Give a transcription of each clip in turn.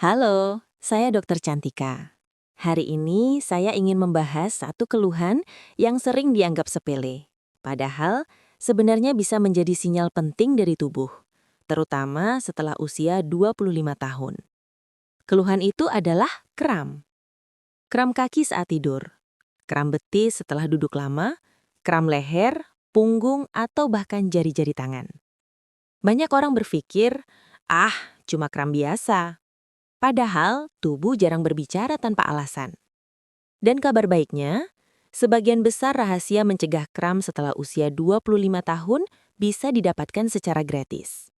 Halo, saya Dokter Cantika. Hari ini saya ingin membahas satu keluhan yang sering dianggap sepele. Padahal sebenarnya bisa menjadi sinyal penting dari tubuh, terutama setelah usia 25 tahun. Keluhan itu adalah kram. Kram kaki saat tidur, kram betis setelah duduk lama, kram leher, punggung, atau bahkan jari-jari tangan. Banyak orang berpikir, ah, cuma kram biasa. Padahal, tubuh jarang berbicara tanpa alasan. Dan kabar baiknya, sebagian besar rahasia mencegah kram setelah usia 25 tahun bisa didapatkan secara gratis.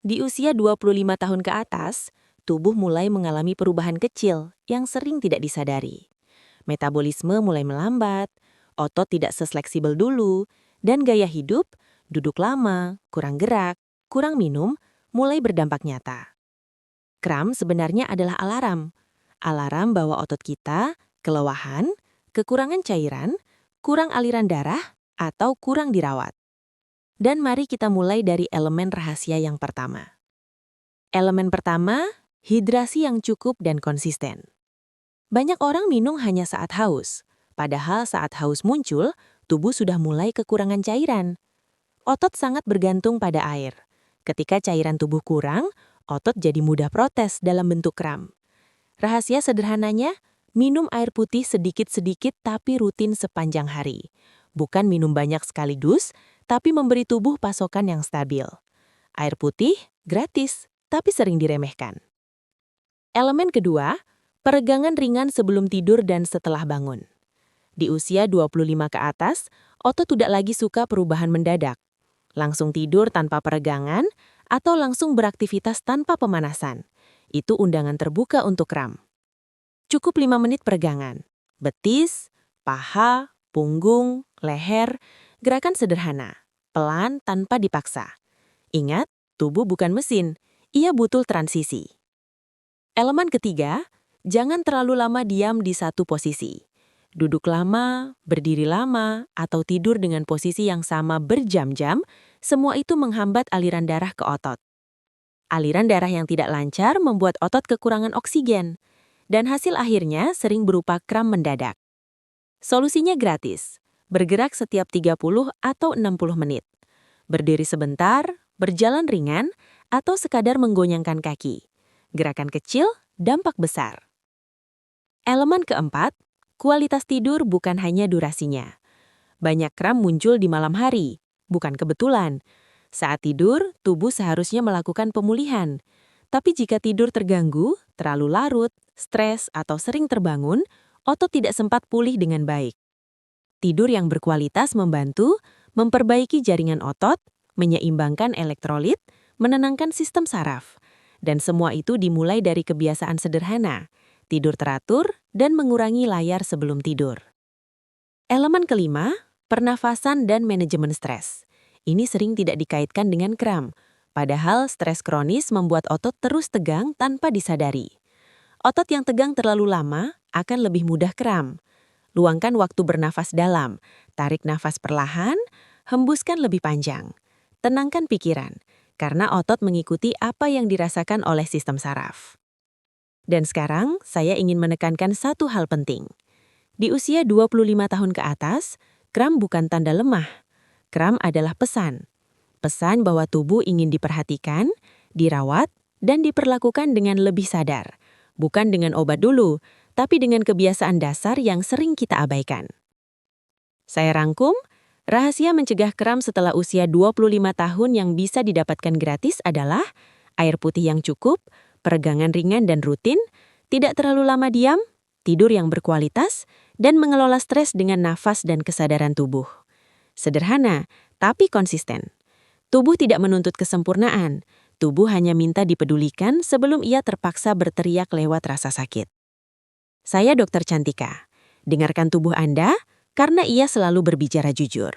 Di usia 25 tahun ke atas, tubuh mulai mengalami perubahan kecil yang sering tidak disadari. Metabolisme mulai melambat, otot tidak sefleksibel dulu, dan gaya hidup, duduk lama, kurang gerak, kurang minum, mulai berdampak nyata. Kram sebenarnya adalah alarm. Alarm bahwa otot kita kelelahan, kekurangan cairan, kurang aliran darah, atau kurang dirawat. Dan mari kita mulai dari elemen rahasia yang pertama. Elemen pertama, hidrasi yang cukup dan konsisten. Banyak orang minum hanya saat haus, padahal saat haus muncul, tubuh sudah mulai kekurangan cairan. Otot sangat bergantung pada air. Ketika cairan tubuh kurang, otot jadi mudah protes dalam bentuk kram. Rahasia sederhananya, minum air putih sedikit-sedikit tapi rutin sepanjang hari. Bukan minum banyak sekaligus, tapi memberi tubuh pasokan yang stabil. Air putih gratis, tapi sering diremehkan. Elemen kedua, peregangan ringan sebelum tidur dan setelah bangun. Di usia 25 ke atas, otot tidak lagi suka perubahan mendadak. Langsung tidur tanpa peregangan, atau langsung beraktivitas tanpa pemanasan. Itu undangan terbuka untuk kram. Cukup 5 menit peregangan. Betis, paha, punggung, leher, gerakan sederhana. Pelan tanpa dipaksa. Ingat, tubuh bukan mesin, ia butuh transisi. Elemen ketiga, jangan terlalu lama diam di satu posisi. Duduk lama, berdiri lama, atau tidur dengan posisi yang sama berjam-jam, semua itu menghambat aliran darah ke otot. Aliran darah yang tidak lancar membuat otot kekurangan oksigen, dan hasil akhirnya sering berupa kram mendadak. Solusinya gratis, bergerak setiap 30 atau 60 menit. Berdiri sebentar, berjalan ringan, atau sekadar menggoyangkan kaki. Gerakan kecil, dampak besar. Elemen keempat, kualitas tidur bukan hanya durasinya. Banyak kram muncul di malam hari, bukan kebetulan. Saat tidur, tubuh seharusnya melakukan pemulihan. Tapi jika tidur terganggu, terlalu larut, stres, atau sering terbangun, otot tidak sempat pulih dengan baik. Tidur yang berkualitas membantu memperbaiki jaringan otot, menyeimbangkan elektrolit, menenangkan sistem saraf. Dan semua itu dimulai dari kebiasaan sederhana, tidur teratur, dan mengurangi layar sebelum tidur. Elemen kelima, pernafasan dan manajemen stres. Ini sering tidak dikaitkan dengan kram, padahal stres kronis membuat otot terus tegang tanpa disadari. Otot yang tegang terlalu lama akan lebih mudah kram. Luangkan waktu bernafas dalam, tarik nafas perlahan, hembuskan lebih panjang. Tenangkan pikiran, karena otot mengikuti apa yang dirasakan oleh sistem saraf. Dan sekarang, saya ingin menekankan satu hal penting. Di usia 25 tahun ke atas, kram bukan tanda lemah. Kram adalah pesan. Pesan bahwa tubuh ingin diperhatikan, dirawat, dan diperlakukan dengan lebih sadar. Bukan dengan obat dulu, tapi dengan kebiasaan dasar yang sering kita abaikan. Saya rangkum, rahasia mencegah kram setelah usia 25 tahun yang bisa didapatkan gratis adalah air putih yang cukup, peregangan ringan dan rutin, tidak terlalu lama diam, tidur yang berkualitas, dan mengelola stres dengan nafas dan kesadaran tubuh. Sederhana, tapi konsisten. Tubuh tidak menuntut kesempurnaan. Tubuh hanya minta dipedulikan sebelum ia terpaksa berteriak lewat rasa sakit. Saya Dokter Cantika. Dengarkan tubuh Anda, karena ia selalu berbicara jujur.